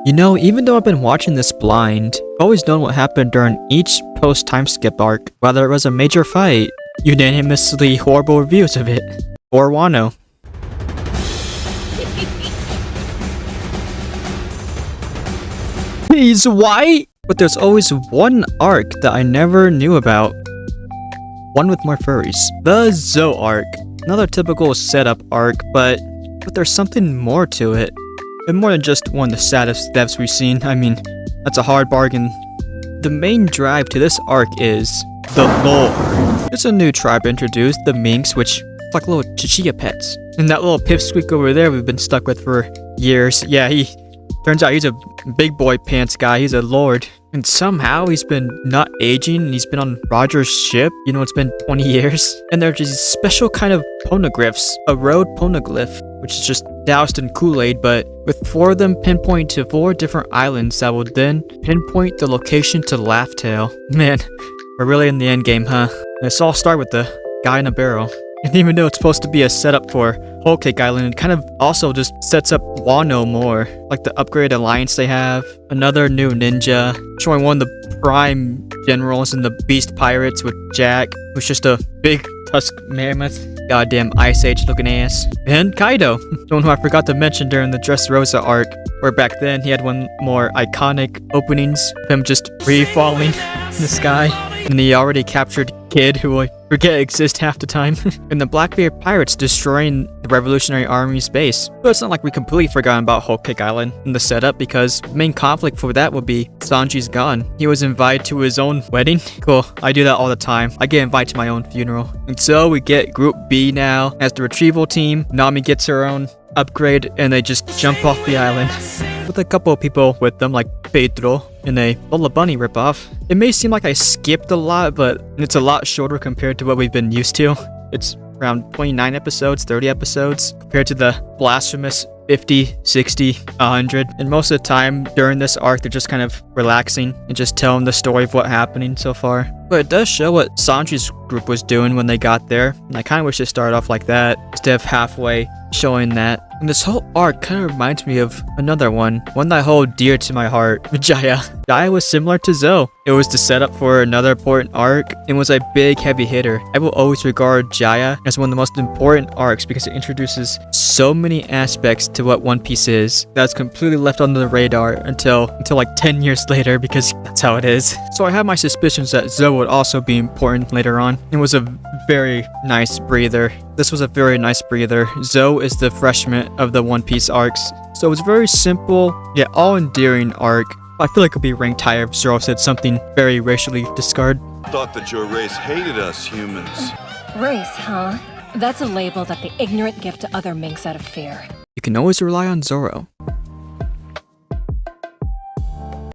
You know, even though I've been watching this blind, I've always known what happened during each post-time skip arc, whether it was a major fight, unanimously horrible reviews of it, or Wano. He's white! But there's always one arc that I never knew about. One with more furries. The Zou Arc. Another typical setup arc, but there's something more to it. And more than just one of the saddest deaths we've seen. I mean, that's a hard bargain. The main drive to this arc is the lore. There's a new tribe introduced, the Minks, which are like little chichilla pets. And that little pipsqueak over there we've been stuck with for years. Yeah, turns out he's a big boy pants guy. He's a lord. And somehow he's been not aging and he's been on Roger's ship. You know, it's been 20 years. And there's these special kind of poneglyphs. A road poneglyph, which is just doused in Kool-Aid, but with 4 of them pinpoint to 4 different islands that will then pinpoint the location to Laugh-Tale. Man, we're really in the end game, huh? And this all started with the guy in a barrel. And even though it's supposed to be a setup for Whole Cake Island, it kind of also just sets up Wano more. Like the upgraded alliance they have, another new ninja, showing one of the prime generals in the Beast Pirates with Jack, who's just a big tusk mammoth. Goddamn Ice Age looking ass. And Kaido, the one who I forgot to mention during the Dressrosa arc, where back then he had one more iconic openings of him just free-falling in the sky. And the already captured kid who I forget exists half the time. And the Blackbeard pirates destroying the Revolutionary Army's base. But it's not like we completely forgot about Whole Cake Island in the setup, because the main conflict for that would be Sanji's gone. He was invited to his own wedding. Cool, I do that all the time. I get invited to my own funeral. And so we get Group B now as the retrieval team. Nami gets her own upgrade and they just jump off the island. With a couple of people with them, like Pedro in a Lola Bunny ripoff. It may seem like I skipped a lot, but it's a lot shorter compared to what we've been used to. It's around 29 episodes, 30 episodes, compared to the blasphemous 50, 60, 100. And most of the time during this arc, they're just kind of relaxing and just telling the story of what happening so far. But it does show what Sanji's group was doing when they got there. And I kind of wish it started off like that, instead of halfway showing that. And this whole arc kind of reminds me of another one that I hold dear to my heart, Jaya. Jaya was similar to Zou. It was the setup for another important arc and was a big heavy hitter. I will always regard Jaya as one of the most important arcs because it introduces so many aspects to what One Piece is that's completely left under the radar until like 10 years later, because that's how it is. So I have my suspicions that Zou would also be important later on. It was a very nice breather. This was a very nice breather. Zou is the freshman of the One Piece arcs. So it's a very simple, yet all-endearing arc. I feel like it would be ranked higher if Zoro said something very racially discarded. Thought that your race hated us humans. Race, huh? That's a label that the ignorant give to other minks out of fear. You can always rely on Zoro.